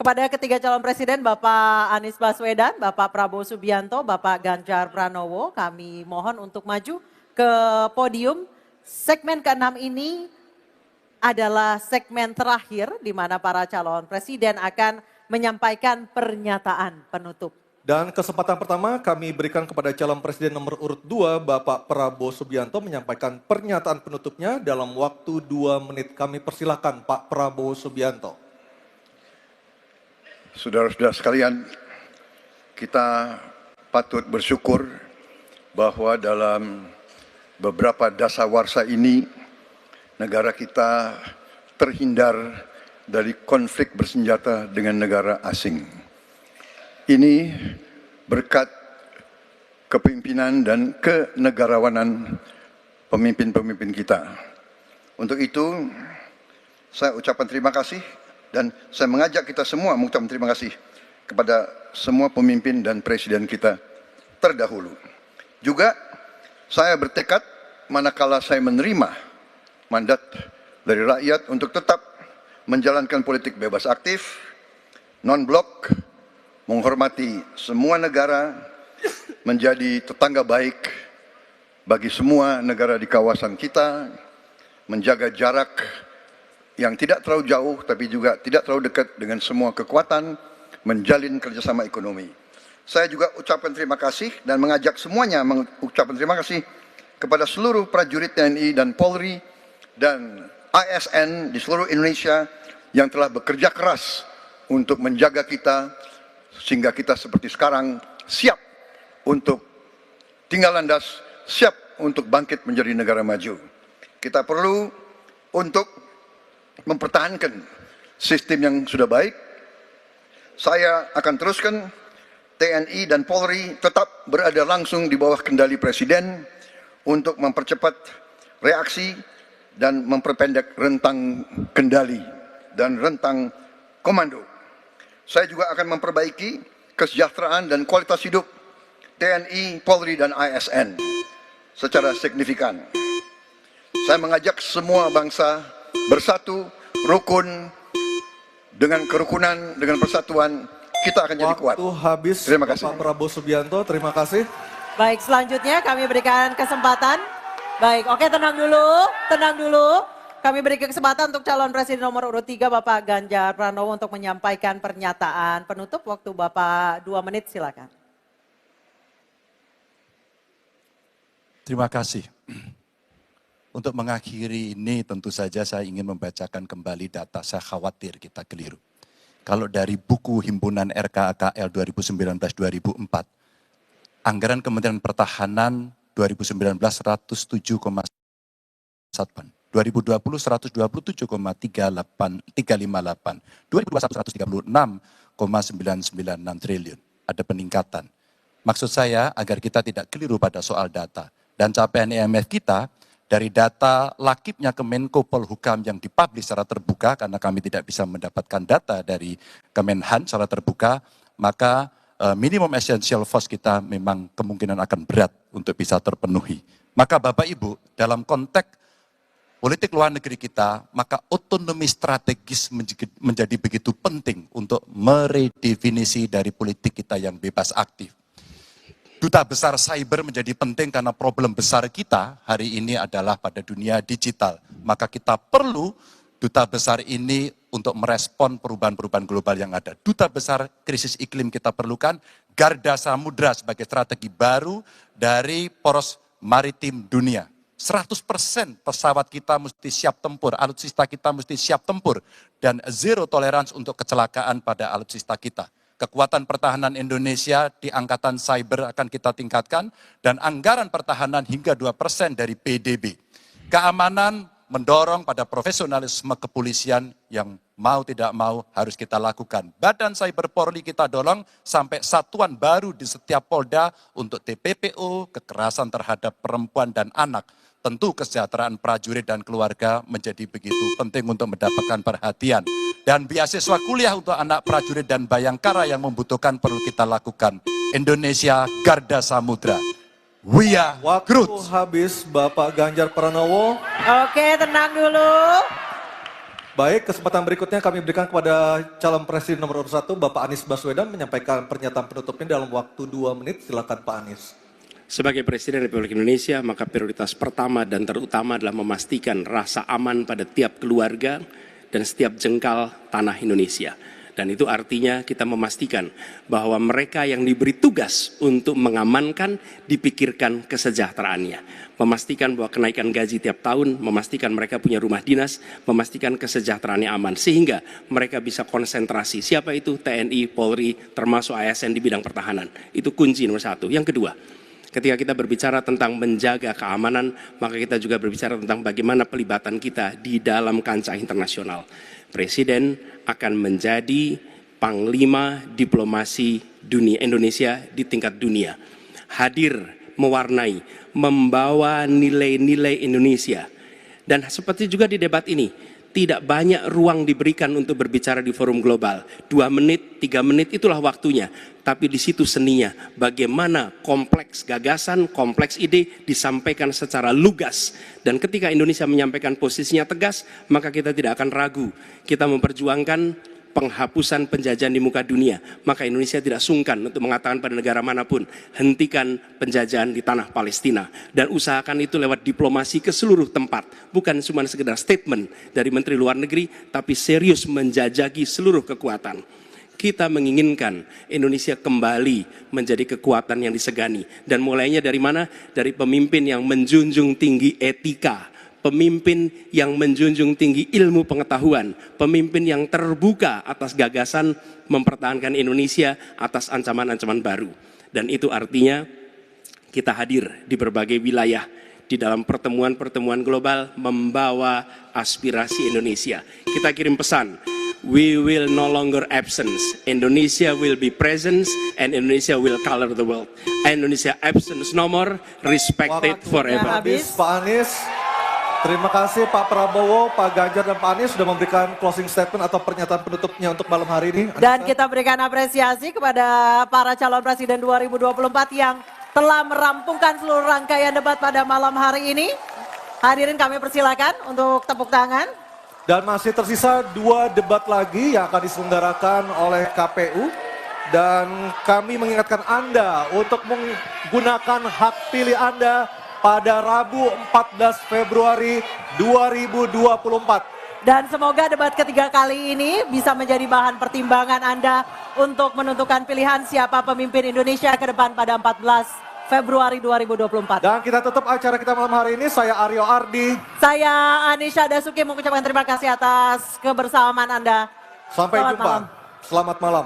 kepada ketiga calon presiden, Bapak Anies Baswedan, Bapak Prabowo Subianto, Bapak Ganjar Pranowo, kami mohon untuk maju ke podium. Segmen ke-6 ini adalah segmen terakhir di mana para calon presiden akan menyampaikan pernyataan penutup. Dan kesempatan pertama kami berikan kepada calon presiden nomor urut 2, Bapak Prabowo Subianto menyampaikan pernyataan penutupnya dalam waktu 2 menit. Kami persilakan Pak Prabowo Subianto. Saudara-saudara sekalian, kita patut bersyukur bahwa dalam beberapa dasawarsa ini negara kita terhindar dari konflik bersenjata dengan negara asing. Ini berkat kepemimpinan dan kenegarawanan pemimpin-pemimpin kita. Untuk itu, saya ucapkan terima kasih dan saya mengajak kita semua mengucapkan terima kasih kepada semua pemimpin dan presiden kita terdahulu. Juga saya bertekad manakala saya menerima mandat dari rakyat untuk tetap menjalankan politik bebas aktif, non-blok, menghormati semua negara, menjadi tetangga baik bagi semua negara di kawasan kita, menjaga jarak yang tidak terlalu jauh tapi juga tidak terlalu dekat dengan semua kekuatan, menjalin kerjasama ekonomi. Saya juga ucapkan terima kasih dan mengajak semuanya mengucapkan terima kasih kepada seluruh prajurit TNI dan Polri dan ASN di seluruh Indonesia yang telah bekerja keras untuk menjaga kita sehingga kita seperti sekarang siap untuk tinggal landas, siap untuk bangkit menjadi negara maju. Kita perlu untuk mempertahankan sistem yang sudah baik. Saya akan teruskan TNI dan Polri tetap berada langsung di bawah kendali Presiden untuk mempercepat reaksi dan memperpendek rentang kendali dan rentang komando. Saya juga akan memperbaiki kesejahteraan dan kualitas hidup TNI, Polri, dan ASN secara signifikan. Saya mengajak semua bangsa bersatu, rukun, dengan kerukunan, dengan persatuan, kita akan jadi kuat. Waktu habis, terima kasih. Bapak Prabowo Subianto, terima kasih. Baik, selanjutnya kami berikan kesempatan. Baik, oke, tenang dulu. Kami beri kesempatan untuk calon presiden nomor urut 3, Bapak Ganjar Pranowo untuk menyampaikan pernyataan penutup. Waktu Bapak 2 menit, silakan. Terima kasih. Untuk mengakhiri ini tentu saja saya ingin membacakan kembali data, saya khawatir kita keliru. Kalau dari buku Himpunan RKAKL 2019-2004, anggaran Kementerian Pertahanan 2019 107,1, 2020 127,358, 2021 136,996 triliun. Ada peningkatan. Maksud saya agar kita tidak keliru pada soal data. Dan capaian IMF kita, dari data lakibnya Kemenko Polhukam yang dipublish secara terbuka, karena kami tidak bisa mendapatkan data dari Kemenhan secara terbuka, maka minimum essential force kita memang kemungkinan akan berat untuk bisa terpenuhi. Maka Bapak Ibu, dalam konteks politik luar negeri kita, maka otonomi strategis menjadi begitu penting untuk meredefinisi dari politik kita yang bebas aktif. Duta besar cyber menjadi penting karena problem besar kita hari ini adalah pada dunia digital. Maka kita perlu duta besar ini untuk merespon perubahan-perubahan global yang ada. Duta besar krisis iklim kita perlukan, garda samudra sebagai strategi baru dari poros maritim dunia. 100% pesawat kita mesti siap tempur, alutsista kita mesti siap tempur, dan zero tolerance untuk kecelakaan pada alutsista kita. Kekuatan pertahanan Indonesia di angkatan cyber akan kita tingkatkan, dan anggaran pertahanan hingga 2% dari PDB. Keamanan mendorong pada profesionalisme kepolisian yang mau tidak mau harus kita lakukan. Badan Cyber Polri kita dorong sampai satuan baru di setiap Polda untuk TPPO, kekerasan terhadap perempuan dan anak. Tentu kesejahteraan prajurit dan keluarga menjadi begitu penting untuk mendapatkan perhatian. Dan beasiswa kuliah untuk anak prajurit dan bayangkara yang membutuhkan perlu kita lakukan. Indonesia Garda Samudra. We are Waktu Groot. habis, Bapak Ganjar Pranowo. Oke, tenang dulu. Baik, kesempatan berikutnya kami berikan kepada calon presiden nomor urut 1, Bapak Anies Baswedan, menyampaikan pernyataan penutupnya dalam waktu 2 menit. Silakan Pak Anies. Sebagai Presiden Republik Indonesia, maka prioritas pertama dan terutama adalah memastikan rasa aman pada tiap keluarga dan setiap jengkal tanah Indonesia. Dan itu artinya kita memastikan bahwa mereka yang diberi tugas untuk mengamankan, dipikirkan kesejahteraannya. Memastikan bahwa kenaikan gaji tiap tahun, memastikan mereka punya rumah dinas, memastikan kesejahteraannya aman. Sehingga mereka bisa konsentrasi. Siapa itu? TNI, Polri, termasuk ASN di bidang pertahanan. Itu kunci nomor 1. Yang kedua, ketika kita berbicara tentang menjaga keamanan, maka kita juga berbicara tentang bagaimana pelibatan kita di dalam kancah internasional. Presiden akan menjadi panglima diplomasi dunia Indonesia di tingkat dunia. Hadir, mewarnai, membawa nilai-nilai Indonesia. Dan seperti juga di debat ini, tidak banyak ruang diberikan untuk berbicara di forum global. 2 menit, 3 menit itulah waktunya. Tapi di situ seninya, bagaimana kompleks gagasan, kompleks ide disampaikan secara lugas. Dan ketika Indonesia menyampaikan posisinya tegas, maka kita tidak akan ragu. Kita memperjuangkan penghapusan penjajahan di muka dunia. Maka Indonesia tidak sungkan untuk mengatakan pada negara manapun, hentikan penjajahan di tanah Palestina. Dan usahakan itu lewat diplomasi ke seluruh tempat. Bukan cuma sekedar statement dari Menteri Luar Negeri, tapi serius menjajaki seluruh kekuatan. Kita menginginkan Indonesia kembali menjadi kekuatan yang disegani. Dan mulainya dari mana? Dari pemimpin yang menjunjung tinggi etika. Pemimpin yang menjunjung tinggi ilmu pengetahuan. Pemimpin yang terbuka atas gagasan mempertahankan Indonesia atas ancaman-ancaman baru. Dan itu artinya kita hadir di berbagai wilayah. Di dalam pertemuan-pertemuan global membawa aspirasi Indonesia. Kita kirim pesan. We will no longer absence. Indonesia will be presence and Indonesia will color the world. Indonesia absence no more, respected forever. Habis Pak Anies. Terima kasih Pak Prabowo, Pak Ganjar dan Pak Anies sudah memberikan closing statement atau pernyataan penutupnya untuk malam hari ini. Dan kita berikan apresiasi kepada para calon presiden 2024 yang telah merampungkan seluruh rangkaian debat pada malam hari ini. Hadirin kami persilakan untuk tepuk tangan. Dan masih tersisa 2 debat lagi yang akan diselenggarakan oleh KPU. Dan kami mengingatkan Anda untuk menggunakan hak pilih Anda pada Rabu 14 Februari 2024. Dan semoga debat ketiga kali ini bisa menjadi bahan pertimbangan Anda untuk menentukan pilihan siapa pemimpin Indonesia ke depan pada 14 Februari 2024. Dan kita tutup acara kita malam hari ini. Saya Aryo Ardi. Saya Anisha Dasuki mengucapkan terima kasih atas kebersamaan Anda. Sampai Selamat jumpa. malam. Selamat malam.